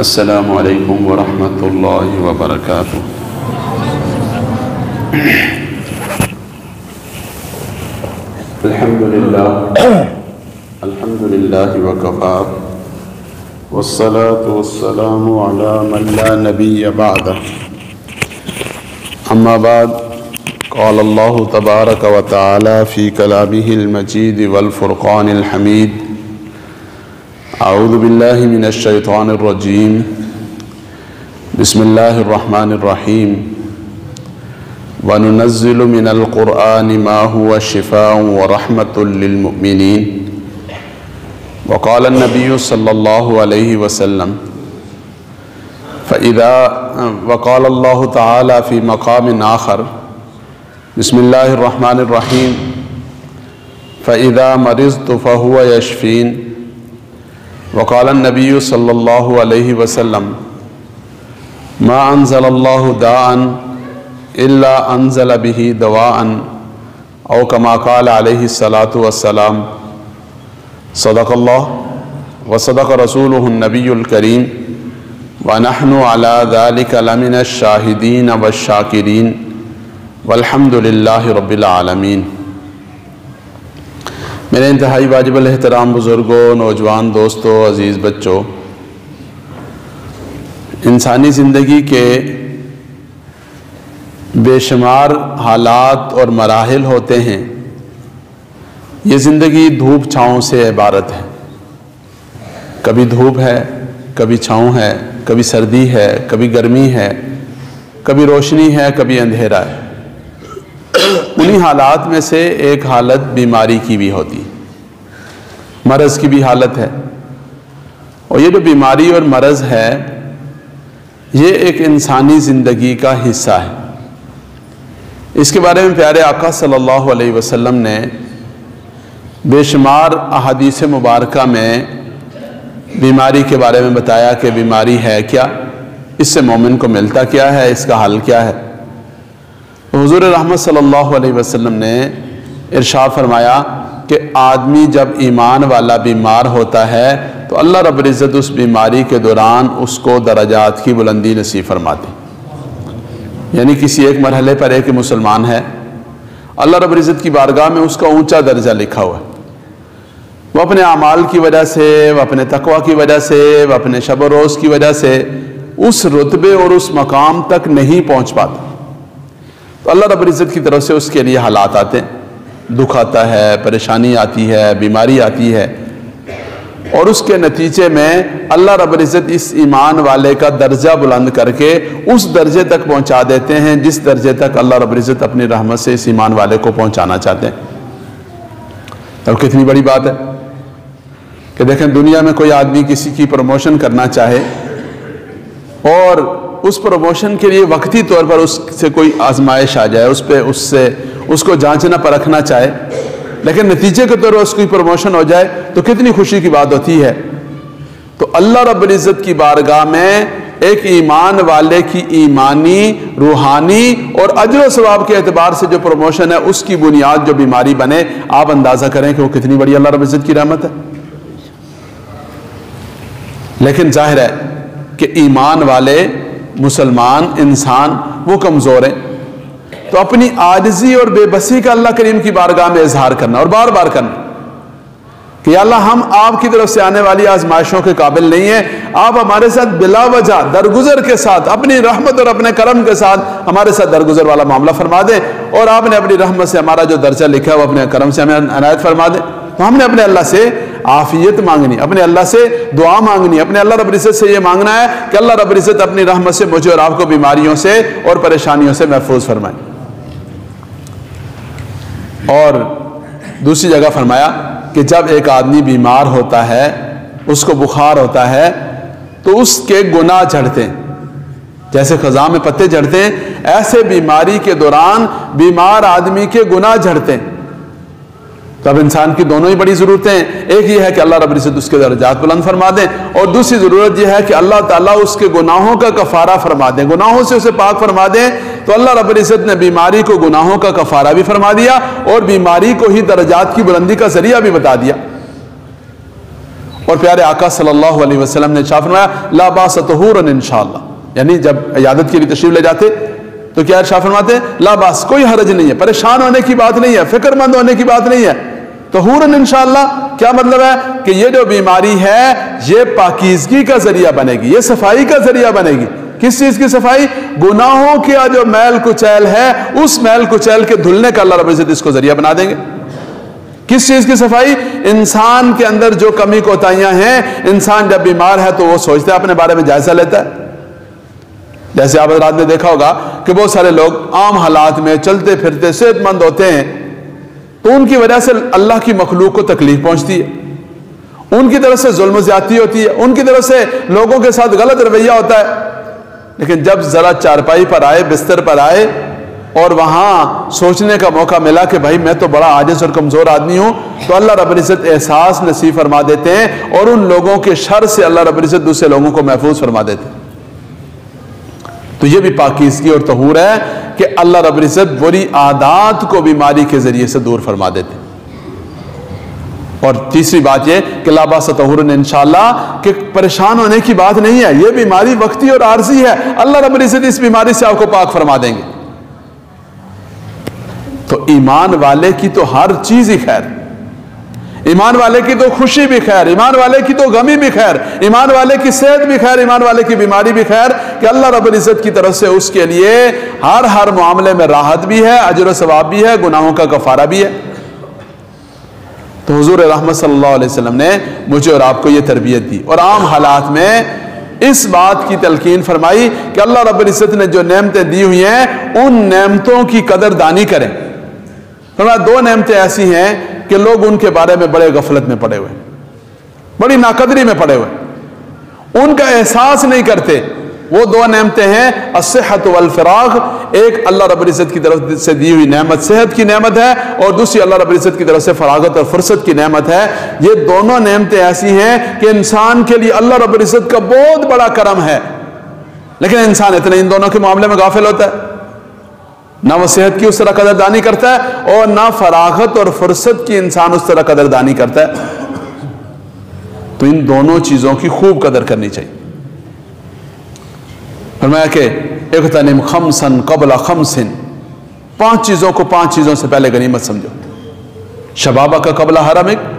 السلام علیکم ورحمۃ اللہ وبرکاتہ۔ الحمد للہ وکفی والصلاة والسلام علی من لا نبی بعدہ، اما بعد، قال اللہ تبارک وتعالی فی کلامہ المجید والفرقان الحمید، اعوذ باللہ من الشیطان الرجیم، بسم اللہ الرحمن الرحیم، وَنُنَزِّلُ مِنَ الْقُرْآنِ مَا هُوَ شِفَاءٌ وَرَحْمَةٌ لِّلْمُؤْمِنِينَ۔ وقال النبی صلی اللہ علیہ وسلم وقال اللہ تعالی فی مقام آخر، بسم اللہ الرحمن الرحیم، فَإِذَا مَرِضْتُ فَهُوَ يَشْفِينِ۔ وقال النبی صلی اللہ علیہ وسلم ما انزل اللہ داءً الا انزل به دواءً، او کما قال علیہ الصلاۃ والسلام۔ صدق اللہ وصدق رسولہ النبی الکریم، ونحن علی ذلک لمن الشاہدین والشاکرین، والحمد للہ رب العالمین۔ میرے انتہائی واجب الاحترام بزرگوں، نوجوان دوستوں، عزیز بچوں، انسانی زندگی کے بے شمار حالات اور مراحل ہوتے ہیں۔ یہ زندگی دھوپ چھاؤں سے عبارت ہے۔ کبھی دھوپ ہے، کبھی چھاؤں ہے، کبھی سردی ہے، کبھی گرمی ہے، کبھی روشنی ہے، کبھی اندھیرا ہے۔ انہی حالات میں سے ایک حالت بیماری کی بھی ہوتی، مرض کی بھی حالت ہے۔ اور یہ جو بیماری اور مرض ہے، یہ ایک انسانی زندگی کا حصہ ہے۔ اس کے بارے میں پیارے آقا صلی اللہ علیہ وسلم نے بے شمار احادیث مبارکہ میں بیماری کے بارے میں بتایا کہ بیماری ہے کیا، اس سے مومن کو ملتا کیا ہے، اس کا حل کیا ہے۔ حضور رحمت صلی اللہ علیہ وسلم نے ارشاد فرمایا کہ آدمی جب ایمان والا بیمار ہوتا ہے تو اللہ رب العزت اس بیماری کے دوران اس کو درجات کی بلندی نصیب فرماتے۔ یعنی کسی ایک مرحلے پر ایک مسلمان ہے، اللہ رب العزت کی بارگاہ میں اس کا اونچا درجہ لکھا ہوا ہے۔ وہ اپنے اعمال کی وجہ سے، وہ اپنے تقوی کی وجہ سے، وہ اپنے شب و روز کی وجہ سے اس رتبے اور اس مقام تک نہیں پہنچ پاتا۔ تو اللہ رب العزت کی طرف سے اس کے لیے حالات آتے ہیں، دکھ آتا ہے، پریشانی آتی ہے، بیماری آتی ہے، اور اس کے نتیجے میں اللہ رب العزت اس ایمان والے کا درجہ بلند کر کے اس درجے تک پہنچا دیتے ہیں جس درجے تک اللہ رب العزت اپنی رحمت سے اس ایمان والے کو پہنچانا چاہتے ہیں۔ تب کتنی بڑی بات ہے کہ دیکھیں، دنیا میں کوئی آدمی کسی کی پروموشن کرنا چاہے اور اس پروموشن کے لیے وقتی طور پر اس سے کوئی آزمائش آ جائے، اس کو جانچنا پرکھنا چاہے، لیکن نتیجے کے طور پر اس کی پروموشن ہو جائے تو کتنی خوشی کی بات ہوتی ہے۔ تو اللہ رب العزت کی بارگاہ میں ایک ایمان والے کی ایمانی، روحانی اور اجر و ثواب کے اعتبار سے جو پروموشن ہے، اس کی بنیاد جو بیماری بنے، آپ اندازہ کریں کہ وہ کتنی بڑی اللہ رب العزت کی رحمت ہے۔ لیکن ظاہر ہے کہ ایمان والے مسلمان انسان وہ کمزور ہیں، تو اپنی عاجزی اور بے بسی کا اللہ کریم کی بارگاہ میں اظہار کرنا اور بار بار کرنا کہ یا اللہ، ہم آپ کی طرف سے آنے والی آزمائشوں کے قابل نہیں ہیں، آپ ہمارے ساتھ بلا وجہ درگزر کے ساتھ اپنی رحمت اور اپنے کرم کے ساتھ ہمارے ساتھ درگزر والا معاملہ فرما دیں، اور آپ نے اپنی رحمت سے ہمارا جو درجہ لکھا ہے وہ اپنے کرم سے ہمیں عنایت فرما دیں۔ تو ہم نے اپنے اللہ سے عافیت مانگنی، اپنے اللہ سے دعا مانگنی، اپنے اللہ رب العزت سے یہ مانگنا ہے کہ اللہ رب العزت اپنی رحمت سے مجھے اور آپ کو بیماریوں سے اور پریشانیوں سے محفوظ فرمائے۔ اور دوسری جگہ فرمایا کہ جب ایک آدمی بیمار ہوتا ہے، اس کو بخار ہوتا ہے، تو اس کے گناہ جھڑتے ہیں، جیسے خزاں میں پتے جھڑتے ہیں، ایسے بیماری کے دوران بیمار آدمی کے گناہ جھڑتے ہیں۔ تب انسان کی دونوں ہی بڑی ضرورتیں ہیں، ایک یہ ہے کہ اللہ رب العزت اس کے درجات بلند فرما دیں، اور دوسری ضرورت یہ ہے کہ اللہ تعالیٰ اس کے گناہوں کا کفارہ فرما دیں، گناہوں سے اسے پاک فرما دیں۔ تو اللہ رب العزت نے بیماری کو گناہوں کا کفارہ بھی فرما دیا اور بیماری کو ہی درجات کی بلندی کا ذریعہ بھی بتا دیا۔ اور پیارے آقا صلی اللہ علیہ وسلم نے ارشاد فرمایا لا باس طہورن انشاءاللہ، یعنی جب عیادت کے لیے تشریف لے جاتے تو کیا ارشاد فرماتے لا باس، کوئی حرج نہیں ہے، پریشان ہونے کی بات نہیں ہے، فکر مند ہونے کی بات نہیں ہے، طہورن انشاءاللہ کیا مطلب ہے کہ یہ جو بیماری ہے یہ پاکیزگی کا ذریعہ بنے گی، یہ صفائی کا ذریعہ بنے گی۔ کس چیز کی صفائی؟ گناہوں کا جو میل کچیل ہے اس میل کچیل کے دھلنے کا اللہ رب العزت اس کو ذریعہ بنا دیں گے۔ کس چیز کی صفائی؟ انسان کے اندر جو کمی کوتاہیاں ہیں، انسان جب بیمار ہے تو وہ سوچتا ہے، اپنے بارے میں جائزہ لیتا ہے۔ جیسے آپ حضرات نے دیکھا ہوگا کہ بہت سارے لوگ عام حالات میں چلتے پھرتے صحت مند ہوتے ہیں تو ان کی وجہ سے اللہ کی مخلوق کو تکلیف پہنچتی ہے، ان کی طرف سے ظلم و زیادتی ہوتی ہے، ان کی طرف سے لوگوں کے ساتھ غلط رویہ ہوتا ہے۔ لیکن جب ذرا چارپائی پر آئے، بستر پر آئے اور وہاں سوچنے کا موقع ملا کہ بھائی میں تو بڑا عاجز اور کمزور آدمی ہوں، تو اللہ رب العزت احساس نصیب فرما دیتے ہیں اور ان لوگوں کے شر سے اللہ رب العزت دوسرے لوگوں کو محفوظ فرما دیتے ہیں۔ تو یہ بھی پاکیزگی اور طہور ہے کہ اللہ رب العزت بری عادات کو بیماری کے ذریعے سے دور فرما دیتے ہیں۔ اور تیسری بات یہ کہ لا باس طہورن انشاءاللہ کہ پریشان ہونے کی بات نہیں ہے، یہ بیماری وقتی اور عارضی ہے، اللہ رب العزت اس بیماری سے آپ کو پاک فرما دیں گے۔ تو ایمان والے کی تو ہر چیز ہی خیر، ایمان والے کی تو خوشی بھی خیر، ایمان والے کی تو غمی بھی خیر، ایمان والے کی صحت بھی خیر، ایمان والے کی بیماری بھی خیر، کہ اللہ رب العزت کی طرف سے اس کے لیے ہر معاملے میں راحت بھی ہے، اجر و ثواب بھی ہے، گناہوں کا کفارہ بھی ہے۔ تو حضور رحمت صلی اللہ علیہ وسلم نے مجھے اور آپ کو یہ تربیت دی اور عام حالات میں اس بات کی تلقین فرمائی کہ اللہ رب العزت نے جو نعمتیں دی ہوئی ہیں ان نعمتوں کی قدر دانی کریں۔ فرمایا دو نعمتیں ایسی ہیں کہ لوگ ان کے بارے میں بڑے غفلت میں پڑے ہوئے، بڑی ناقدری میں پڑے ہوئے، ان کا احساس نہیں کرتے۔ وہ دو نعمتیں ہیں الصحت والفراغ، ایک اللہ رب العزت کی طرف سے دی ہوئی نعمت صحت کی نعمت ہے اور دوسری اللہ رب العزت کی طرف سے فراغت اور فرصت کی نعمت ہے۔ یہ دونوں نعمتیں ایسی ہیں کہ انسان کے لیے اللہ رب العزت کا بہت بڑا کرم ہے، لیکن انسان اتنے ان دونوں کے معاملے میں غافل ہوتا ہے، نہ وہ صحت کی اس طرح قدردانی کرتا ہے اور نہ فراغت اور فرصت کی انسان اس طرح قدردانی کرتا ہے۔ تو ان دونوں چیزوں کی خوب قدر کرنی چاہیے۔ فرمایا کہ اغتنم خمسا قبل خمس، پانچ چیزوں کو پانچ چیزوں سے پہلے غنیمت سمجھو۔ شبابہ کا قبل حرمک،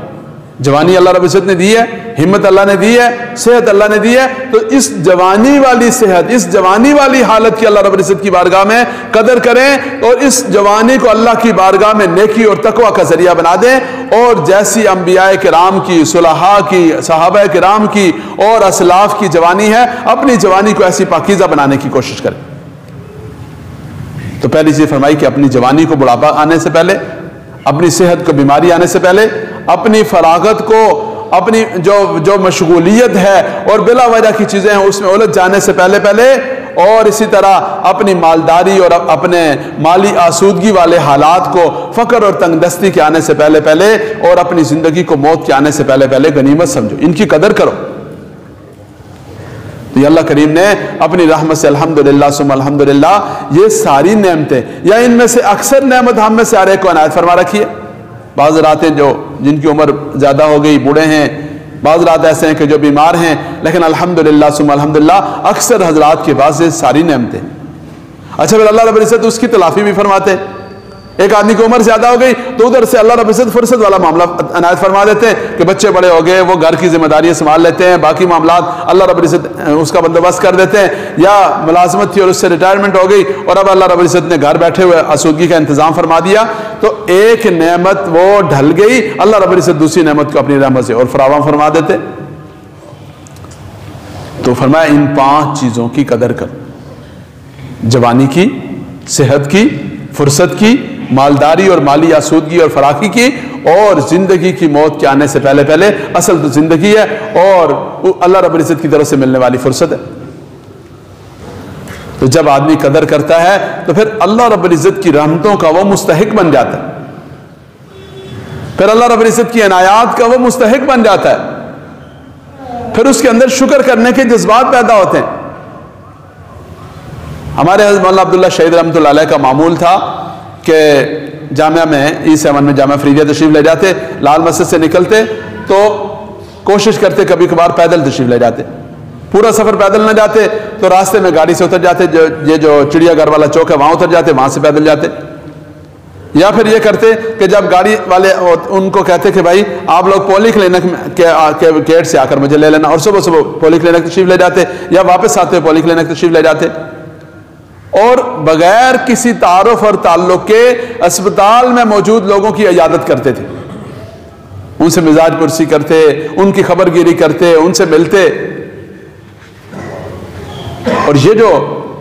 جوانی اللہ رب العزت نے دی ہے، ہمت اللہ نے دی ہے، صحت اللہ نے دی ہے، تو اس جوانی والی صحت، اس جوانی والی حالت کی اللہ رب العزت کی بارگاہ میں قدر کریں اور اس جوانی کو اللہ کی بارگاہ میں نیکی اور تقوی کا ذریعہ بنا دیں، اور جیسی انبیاء کرام کی، صلحاء کی، صحابہ کرام کی اور اسلاف کی جوانی ہے، اپنی جوانی کو ایسی پاکیزہ بنانے کی کوشش کریں۔ تو پہلی چیز فرمائی کہ اپنی جوانی کو بڑھاپا آنے سے پہلے، اپنی صحت کو بیماری آنے سے پہلے، اپنی فراغت کو، اپنی جو مشغولیت ہے اور بلا وجہ کی چیزیں ہیں اس میں الجھ جانے سے پہلے، اور اسی طرح اپنی مالداری اور اپنے مالی آسودگی والے حالات کو فقر اور تنگ دستی کے آنے سے پہلے اور اپنی زندگی کو موت کے آنے سے پہلے غنیمت سمجھو، ان کی قدر کرو۔ تو یہ اللہ کریم نے اپنی رحمت سے الحمدللہ ثم الحمدللہ یہ ساری نعمتیں یا ان میں سے اکثر نعمت ہم میں سے ہر ایک کو عنایت فرما رکھی ہے۔ بعض راتیں جن کی عمر زیادہ ہو گئی، بوڑھے ہیں، بعض رات ایسے ہیں کہ جو بیمار ہیں، لیکن الحمدللہ ثم الحمدللہ اکثر حضرات کے پاس یہ ساری نعمتیں۔ اچھا پھر اللہ رب العزت اس کی تلافی بھی فرماتے ہیں۔ ایک آدمی کی عمر زیادہ ہو گئی تو ادھر سے اللہ رب العزت فرصت والا معاملہ عنایت فرما دیتے ہیں کہ بچے بڑے ہو گئے، وہ گھر کی ذمہ داریاں سنبھال لیتے ہیں، باقی معاملات اللہ رب العزت اس کا بندوبست کر دیتے ہیں، یا ملازمت تھی اور اس سے ریٹائرمنٹ ہو گئی اور اب اللہ رب العزت نے گھر بیٹھے ہوئے آسودگی کا انتظام فرما دیا، تو ایک نعمت وہ ڈھل گئی، اللہ رب العزت دوسری نعمت کو اپنی رحمت سے اور فراوان فرما دیتے۔ تو فرمایا ان پانچ چیزوں کی قدر کر، جوانی کی، صحت کی، فرصت کی، مالداری اور مالی آسودگی اور فراخی کی، اور زندگی کی موت کے آنے سے پہلے اصل تو زندگی ہے اور اللہ رب العزت کی طرف سے ملنے والی فرصت ہے۔ تو جب آدمی قدر کرتا ہے تو پھر اللہ رب العزت کی رحمتوں کا وہ مستحق بن جاتا ہے، پھر اللہ رب العزت کی عنایات کا وہ مستحق بن جاتا ہے، پھر اس کے اندر شکر کرنے کے جذبات پیدا ہوتے ہیں۔ ہمارے حضرت مولانا عبداللہ شہید رحمۃ اللہ علیہ کا معمول تھا کہ جامعہ میں E7 میں جامعہ فریدیہ تشریف لے جاتے، لال مسجد سے نکلتے تو کوشش کرتے کبھی کبھار پیدل تشریف لے جاتے، پورا سفر پیدل نہ جاتے تو راستے میں گاڑی سے اتر جاتے، یہ جو چڑیا گھر والا چوک ہے وہاں اتر جاتے، وہاں سے پیدل جاتے. یا پھر یہ کرتے کہ جب گاڑی والے ان کو کہتے کہ بھائی آپ لوگ پولی کلینک کے گیٹ سے آ کر مجھے لے لینا، اور صبح صبح پولی کلینک تشریف لے جاتے، یا واپس آتے پولی کلینک تشریف لے جاتے، اور بغیر کسی تعارف اور تعلق کے اسپتال میں موجود لوگوں کی عیادت کرتے تھے، ان سے مزاج پرسی کرتے، ان کی خبر گیری کرتے، ان سے ملتے. اور یہ جو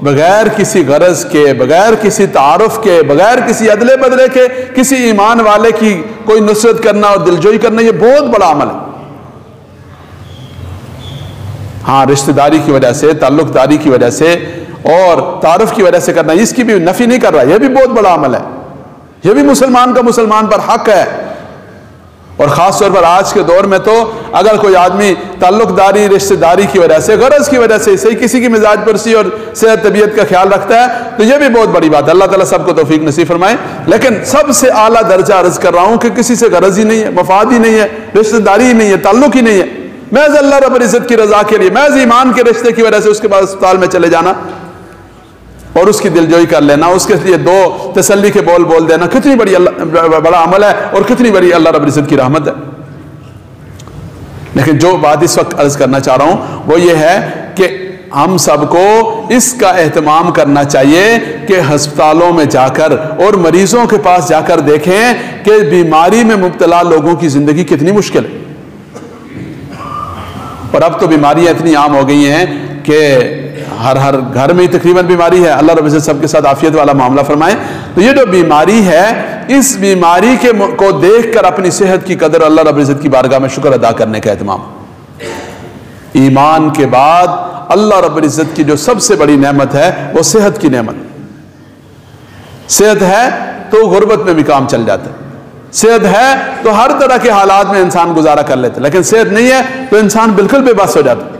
بغیر کسی غرض کے، بغیر کسی تعارف کے، بغیر کسی ادلے بدلے کے کسی ایمان والے کی کوئی نصرت کرنا اور دلجوئی کرنا، یہ بہت بڑا عمل ہے. ہاں رشتہ داری کی وجہ سے، تعلق داری کی وجہ سے اور تعارف کی وجہ سے کرنا، اس کی بھی نفی نہیں کر رہا، یہ بھی بہت بڑا عمل ہے، یہ بھی مسلمان کا مسلمان پر حق ہے. اور خاص طور پر آج کے دور میں تو اگر کوئی آدمی تعلق داری، رشتہ داری کی وجہ سے، غرض کی وجہ سے صحیح کسی کی مزاج پرسی اور صحت طبیعت کا خیال رکھتا ہے تو یہ بھی بہت بڑی بات ہے. اللہ تعالیٰ سب کو توفیق نصیب فرمائے. لیکن سب سے اعلیٰ درجہ عرض کر رہا ہوں کہ کسی سے غرض ہی نہیں ہے، مفاد ہی نہیں ہے، رشتہ داری ہی نہیں ہے، تعلق ہی نہیں ہے، محض اللہ رب العزت کی رضا کے لیے، محض ایمان کے رشتے کی وجہ سے اس کے بعد اسپتال میں چلے جانا اور اس کی دلجوئی کر لینا، اس کے لیے دو تسلی کے بول بول دینا، کتنی بڑی بڑا عمل ہے اور کتنی بڑی اللہ رب العزت کی رحمت ہے. لیکن جو بات اس وقت عرض کرنا چاہ رہا ہوں وہ یہ ہے کہ ہم سب کو اس کا اہتمام کرنا چاہیے کہ ہسپتالوں میں جا کر اور مریضوں کے پاس جا کر دیکھیں کہ بیماری میں مبتلا لوگوں کی زندگی کتنی مشکل ہے. اور اب تو بیماریاں اتنی عام ہو گئی ہیں کہ ہر گھر میں تقریباً بیماری ہے. اللہ رب العزت سب کے ساتھ عافیت والا معاملہ فرمائے. تو یہ جو بیماری ہے، اس بیماری کو دیکھ کر اپنی صحت کی قدر اللہ رب العزت کی بارگاہ میں شکر ادا کرنے کا اہتمام. ایمان کے بعد اللہ رب العزت کی جو سب سے بڑی نعمت ہے وہ صحت کی نعمت. صحت ہے تو غربت میں بھی کام چل جاتا ہے، صحت ہے تو ہر طرح کے حالات میں انسان گزارا کر لیتا ہے، لیکن صحت نہیں ہے تو انسان بالکل بے بس ہو جاتا ہے.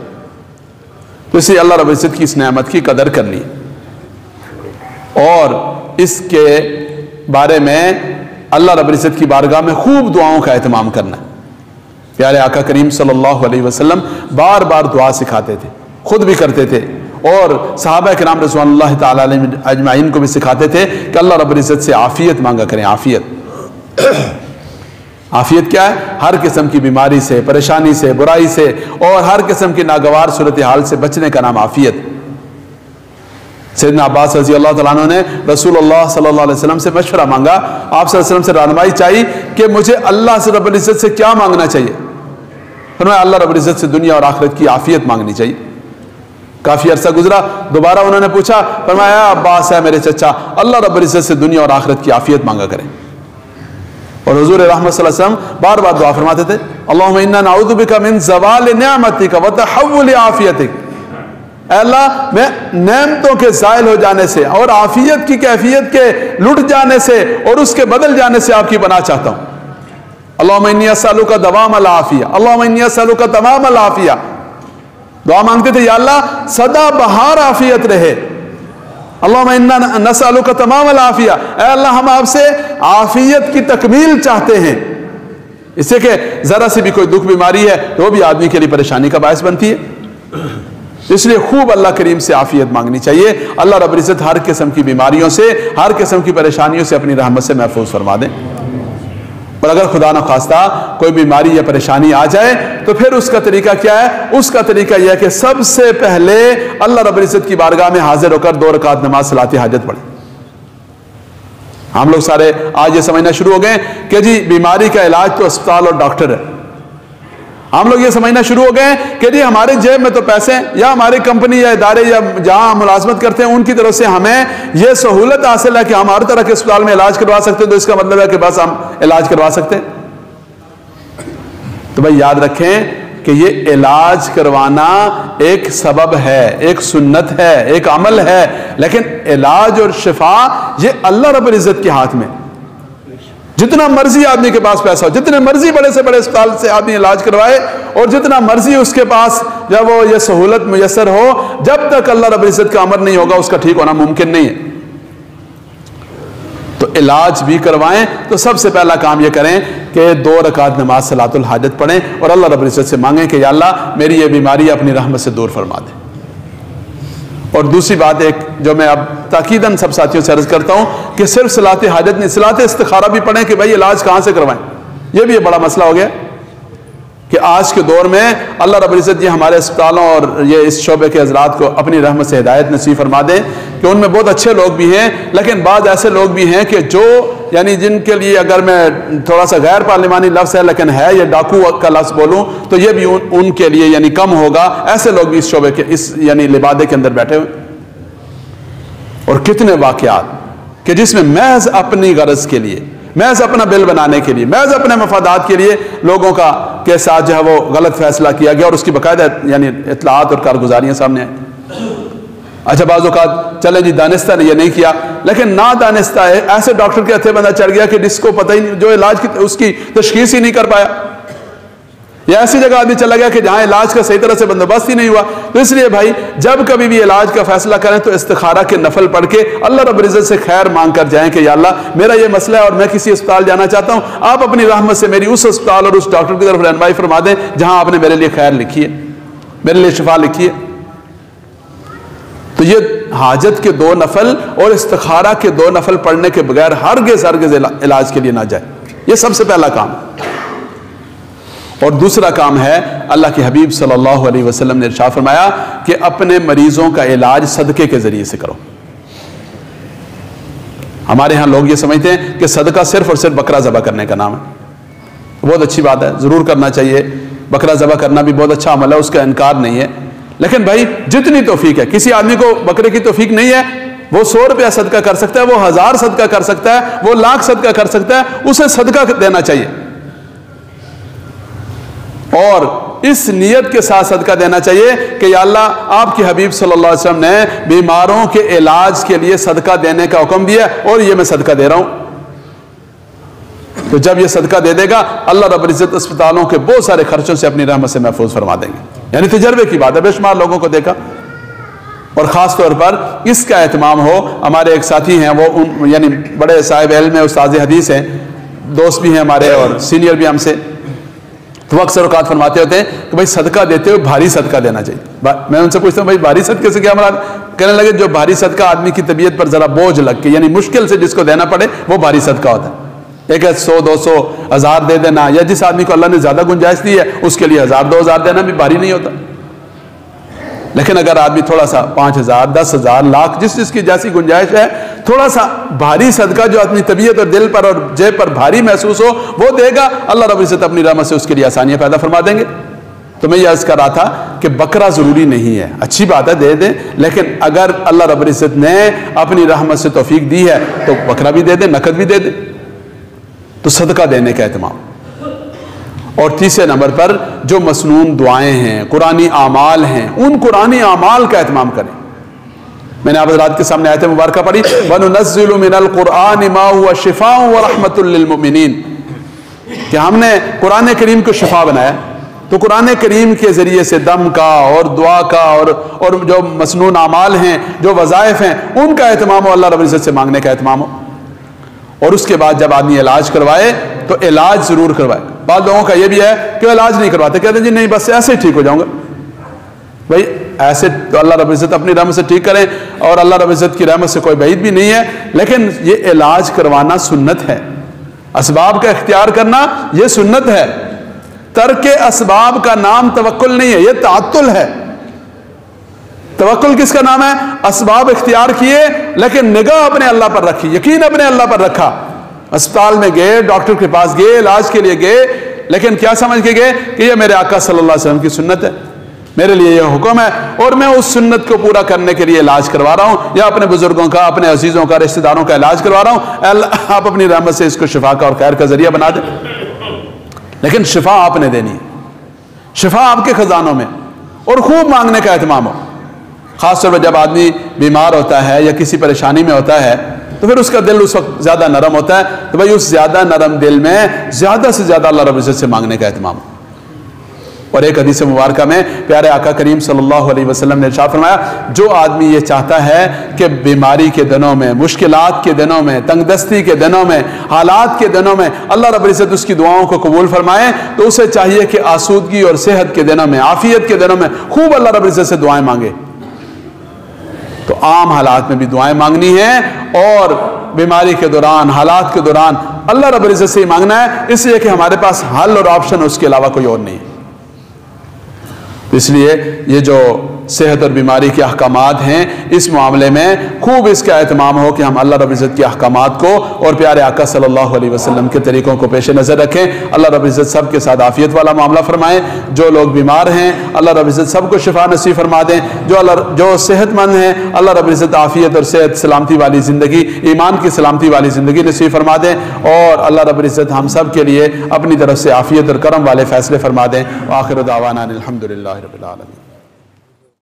تو اسی اللہ رب العزت کی اس نعمت کی قدر کرنی اور اس کے بارے میں اللہ رب العزت کی بارگاہ میں خوب دعاؤں کا اہتمام کرنا. پیارے آقا کریم صلی اللہ علیہ وسلم بار بار دعا سکھاتے تھے، خود بھی کرتے تھے اور صحابہ کرام رضوان اللہ تعالی علیہم اجمعین کو بھی سکھاتے تھے کہ اللہ رب العزت سے عافیت مانگا کریں. عافیت کیا ہے؟ ہر قسم کی بیماری سے، پریشانی سے، برائی سے اور ہر قسم کی ناگوار صورتحال سے بچنے کا نام عافیت. سیدنا عباس رضی اللہ تعالیٰ عنہ نے رسول اللہ صلی اللہ علیہ وسلم سے مشورہ مانگا، آپ صلی اللہ علیہ وسلم سے رہنمائی چاہیے کہ مجھے اللہ سے رب العزت سے کیا مانگنا چاہیے. فرمایا اللہ رب العزت سے دنیا اور آخرت کی عافیت مانگنی چاہیے. کافی عرصہ گزرا، دوبارہ انہوں نے پوچھا، فرمایا عباس ہے میرے چچا، اللہ رب العزت سے دنیا اور آخرت کی عافیت مانگا کریں. اور حضور رحمت صلی اللہ علیہ وسلم بار بار دعا فرماتے تھے، اللہم انا نعوذ بک من زوال نعمتک وتحول عافیتک. اے اللہ میں نعمتوں کے زائل ہو جانے سے اور عافیت کی کیفیت کے لٹ جانے سے اور اس کے بدل جانے سے آپ کی پناہ چاہتا ہوں. اللہم انی اسألک دوام العافیہ، اللہم انی اسألک تمام العافیہ. دعا مانگتے تھے یا اللہ سدا بہار عافیت رہے. اللہم انا نسألک تمام العافیہ، اے اللہ ہم آپ سے عافیت کی تکمیل چاہتے ہیں. اس سے کہ ذرا سی بھی کوئی دکھ بیماری ہے تو وہ بھی آدمی کے لیے پریشانی کا باعث بنتی ہے. اس لیے خوب اللہ کریم سے عافیت مانگنی چاہیے. اللہ رب العزت ہر قسم کی بیماریوں سے، ہر قسم کی پریشانیوں سے اپنی رحمت سے محفوظ فرما دیں. اور اگر خدا نخواستہ کوئی بیماری یا پریشانی آ جائے تو پھر اس کا طریقہ کیا ہے؟ اس کا طریقہ یہ ہے کہ سب سے پہلے اللہ رب العزت کی بارگاہ میں حاضر ہو کر 2 رکعت نماز صلاۃ حاجت پڑھیں. ہم لوگ سارے آج یہ سمجھنا شروع ہو گئے کہ جی بیماری کا علاج تو اسپتال اور ڈاکٹر ہے. ہم لوگ یہ سمجھنا شروع ہو گئے کہ جی ہمارے جیب میں تو پیسے ہیں، یا ہماری کمپنی یا ادارے یا جہاں ہم ملازمت کرتے ہیں ان کی طرف سے ہمیں یہ سہولت حاصل ہے کہ ہم ہر طرح کے اسپتال میں علاج کروا سکتے ہیں، تو اس کا مطلب ہے کہ بس ہم علاج کروا سکتے ہیں. تو بھائی یاد رکھیں کہ یہ علاج کروانا ایک سبب ہے، ایک سنت ہے، ایک عمل ہے، لیکن علاج اور شفا یہ اللہ رب العزت کے ہاتھ میں. جتنا مرضی آدمی کے پاس پیسہ ہو، جتنے مرضی بڑے سے بڑے اسپتال سے آدمی علاج کروائے اور جتنا مرضی اس کے پاس جب وہ یہ سہولت میسر ہو، جب تک اللہ رب العزت کا امر نہیں ہوگا اس کا ٹھیک ہونا ممکن نہیں ہے. تو علاج بھی کروائیں تو سب سے پہلا کام یہ کریں کہ 2 رکعت نماز صلاۃ الحاجت پڑھیں اور اللہ رب العزت سے مانگیں کہ یا اللہ میری یہ بیماری اپنی رحمت سے دور فرما دے۔ اور دوسری بات ایک جو میں اب تاکیداً سب ساتھیوں سے عرض کرتا ہوں کہ صرف صلاۃ حاجت نہیں، صلاۃ استخارہ بھی پڑھیں کہ بھائی علاج کہاں سے کروائیں۔ یہ بھی ایک بڑا مسئلہ ہو گیا کہ آج کے دور میں اللہ رب العزت یہ ہمارے اسپتالوں اور یہ اس شعبے کے حضرات کو اپنی رحمت سے ہدایت نصیب فرما دیں کہ ان میں بہت اچھے لوگ بھی ہیں، لیکن بعض ایسے لوگ بھی ہیں کہ جو یعنی جن کے لیے اگر میں تھوڑا سا غیر پارلیمانی لفظ ہے لیکن ہے یہ ڈاکو کا لفظ بولوں تو یہ بھی ان کے لیے یعنی کم ہوگا۔ ایسے لوگ بھی اس شعبے کے اس یعنی لبادے کے اندر بیٹھے ہوئے، اور کتنے واقعات کہ جس میں محض اپنی غرض کے لیے، محض اپنا بل بنانے کے لیے، محض اپنے مفادات کے لیے لوگوں کا کے ساتھ جو ہے وہ غلط فیصلہ کیا گیا اور اس کی باقاعدہ یعنی اطلاعات اور کارگزاریاں سامنے آئیں۔ اچھا بعض اوقات چلے جی دانستہ نے یہ نہیں کیا، لیکن نہ دانستہ ہے ایسے ڈاکٹر کے ہتھے بندہ چڑھ گیا کہ جس کو پتہ ہی نہیں، جو علاج کی اس کی تشخیص ہی نہیں کر پایا، یا ایسی جگہ آدمی چلا گیا کہ جہاں علاج کا صحیح طرح سے بندوبست ہی نہیں ہوا۔ تو اس لیے بھائی جب کبھی بھی علاج کا فیصلہ کریں تو استخارہ کے نفل پڑھ کے اللہ رب العزت سے خیر مانگ کر جائیں کہ یا اللہ میرا یہ مسئلہ ہے اور میں کسی اسپتال جانا چاہتا ہوں، آپ اپنی رحمت سے میری اس اسپتال اور اس ڈاکٹر کی طرف رہنمائی فرما دیں جہاں آپ نے میرے لیے خیر لکھی ہے، میرے لیے شفا لکھی ہے۔ تو یہ حاجت کے 2 نفل اور استخارہ کے 2 نفل پڑھنے کے بغیر ہرگز علاج کے لیے نہ جائے، یہ سب سے پہلا کام ہے۔ اور دوسرا کام ہے اللہ کے حبیب صلی اللہ علیہ وسلم نے ارشاد فرمایا کہ اپنے مریضوں کا علاج صدقے کے ذریعے سے کرو۔ ہمارے ہاں لوگ یہ سمجھتے ہیں کہ صدقہ صرف اور صرف بکرا ذبح کرنے کا نام ہے۔ بہت اچھی بات ہے، ضرور کرنا چاہیے، بکرا ذبح کرنا بھی بہت اچھا عمل ہے، اس کا انکار نہیں ہے، لیکن بھائی جتنی توفیق ہے، کسی آدمی کو بکرے کی توفیق نہیں ہے، وہ 100 روپیہ صدقہ کر سکتا ہے، وہ 1000 صدقہ کر سکتا ہے، وہ 1,00,000 صدقہ کر سکتا ہے، اسے صدقہ دینا چاہیے اور اس نیت کے ساتھ صدقہ دینا چاہیے کہ یا اللہ آپ کے حبیب صلی اللہ علیہ وسلم نے بیماروں کے علاج کے لیے صدقہ دینے کا حکم دیا اور یہ میں صدقہ دے رہا ہوں۔ تو جب یہ صدقہ دے دے گا اللہ رب العزت اسپتالوں کے بہت سارے خرچوں سے اپنی رحمت سے محفوظ فرما دیں گے۔ یعنی تجربے کی بات ہے، بے شمار لوگوں کو دیکھا، اور خاص طور پر اس کا اہتمام ہو۔ ہمارے ایک ساتھی ہیں، وہ یعنی بڑے صاحب علم ہیں، استاد حدیث ہیں، دوست بھی ہیں ہمارے اور سینئر بھی ہم سے، تو وہ اکثر اوقات فرماتے ہوتے ہیں کہ بھائی صدقہ دیتے ہوئے بھاری صدقہ دینا چاہیے۔ میں ان سے پوچھتا ہوں بھائی بھاری صدقے سے کیا مراد؟ کہنے لگے جو بھاری صدقہ آدمی کی طبیعت پر ذرا بوجھ لگ کے یعنی مشکل سے جس کو دینا پڑے وہ بھاری صدقہ ہوتا ہے۔ ایک 100 200 1000 دے دینا، یا جس آدمی کو اللہ نے زیادہ گنجائش دی ہے اس کے لیے 1000 2000 دینا بھی بھاری نہیں ہوتا، لیکن اگر آدمی تھوڑا سا 5000 10,000 1,00,000 جس کی جیسی گنجائش ہے، تھوڑا سا بھاری صدقہ جو اپنی طبیعت اور دل پر اور جیب پر بھاری محسوس ہو وہ دے گا، اللہ رب العزت اپنی رحمت سے اس کے لیے آسانیاں پیدا فرما دیں گے۔ تو میں یہ عرض کر رہا تھا کہ بکرا ضروری نہیں ہے، اچھی بات ہے دے دیں، لیکن اگر اللہ رب العزت نے اپنی رحمت سے توفیق دی ہے تو بکرا بھی دے دیں، نقد بھی دے دیں۔ تو صدقہ دینے کا اہتمام۔ اور تیسرے نمبر پر جو مسنون دعائیں ہیں، قرآنی اعمال ہیں، ان قرآنی اعمال کا اہتمام کریں۔ میں نے آپ حضرات کے سامنے آیت مبارکہ پڑھی وَنُنَزِّلُ مِنَ الْقُرْآنِ مَا هُوَ شِفَاءٌ وَرَحْمَةٌ لِّلْمُؤْمِنِينَ کہ ہم نے قرآن کریم کو شفا بنایا، تو قرآن کریم کے ذریعے سے دم کا اور دعا کا اور جو مسنون اعمال ہیں، جو وظائف ہیں، ان کا اہتمام ہو، اللہ رب العزت سے مانگنے کا اہتمام ہو۔ اور اس کے بعد جب آدمی علاج کروائے تو علاج ضرور کروائے۔ بعض لوگوں کا یہ بھی ہے کہ وہ علاج نہیں کرواتے، کہتے ہیں جی نہیں بس ایسے ہی ٹھیک ہو جاؤں گا۔ بھائی ایسے تو اللہ رب العزت اپنی رحمت سے ٹھیک کریں، اور اللہ رب العزت کی رحمت سے کوئی بعید بھی نہیں ہے، لیکن یہ علاج کروانا سنت ہے، اسباب کا اختیار کرنا یہ سنت ہے۔ ترک اسباب کا نام توکل نہیں ہے، یہ تعطل ہے۔ توکل کس کا نام ہے؟ اسباب اختیار کیے لیکن نگاہ اپنے اللہ پر رکھی، یقین اپنے اللہ پر رکھا۔ اسپتال میں گئے، ڈاکٹر کے پاس گئے، علاج کے لیے گئے، لیکن کیا سمجھ کے گئے کہ یہ میرے آقا صلی اللہ علیہ وسلم کی سنت ہے، میرے لیے یہ حکم ہے اور میں اس سنت کو پورا کرنے کے لیے علاج کروا رہا ہوں، یا اپنے بزرگوں کا، اپنے عزیزوں کا، رشتہ داروں کا علاج کروا رہا ہوں۔ اللہ آپ اپنی رحمت سے اس کو شفا کا اور خیر کا ذریعہ بنا دیں، لیکن شفا آپ نے دینی ہے، شفا آپ کے خزانوں میں، اور خوب مانگنے کا اہتمام ہو۔ خاص طور پر جب آدمی بیمار ہوتا ہے یا کسی پریشانی میں ہوتا ہے تو پھر اس کا دل اس وقت زیادہ نرم ہوتا ہے، تو بھائی اس زیادہ نرم دل میں زیادہ سے زیادہ اللہ رب العزت سے مانگنے کا اہتمام ہو۔ اور ایک حدیث مبارکہ میں پیارے آقا کریم صلی اللہ علیہ وسلم نے ارشاد فرمایا، جو آدمی یہ چاہتا ہے کہ بیماری کے دنوں میں، مشکلات کے دنوں میں، تنگ دستی کے دنوں میں، حالات کے دنوں میں اللہ رب العزت اس کی دعاؤں کو قبول فرمائے، تو اسے چاہیے کہ آسودگی اور صحت کے دنوں میں، عافیت کے دنوں میں خوب اللہ رب العزت سے دعائیں مانگے۔ تو عام حالات میں بھی دعائیں مانگنی ہیں، اور بیماری کے دوران، حالات کے دوران اللہ رب العزت سے ہی مانگنا ہے، اس لیے کہ ہمارے پاس حل اور آپشن اس کے علاوہ کوئی اور نہیں۔ اس لیے یہ جو صحت اور بیماری کے احکامات ہیں، اس معاملے میں خوب اس کا اہتمام ہو کہ ہم اللہ رب العزت کے احکامات کو اور پیارے آقا صلی اللہ علیہ وسلم کے طریقوں کو پیش نظر رکھیں۔ اللہ رب العزت سب کے ساتھ عافیت والا معاملہ فرمائیں۔ جو لوگ بیمار ہیں اللہ رب العزت سب کو شفا نصیب فرما دیں۔ جو صحت مند ہیں اللہ رب العزت عافیت اور صحت، سلامتی والی زندگی، ایمان کی سلامتی والی زندگی نصیب فرما دیں، اور اللہ رب العزت ہم سب کے لیے اپنی طرف سے عافیت اور کرم والے فیصلے فرما دیں۔ وآخر دعوانا الحمدللہ رب العالمین۔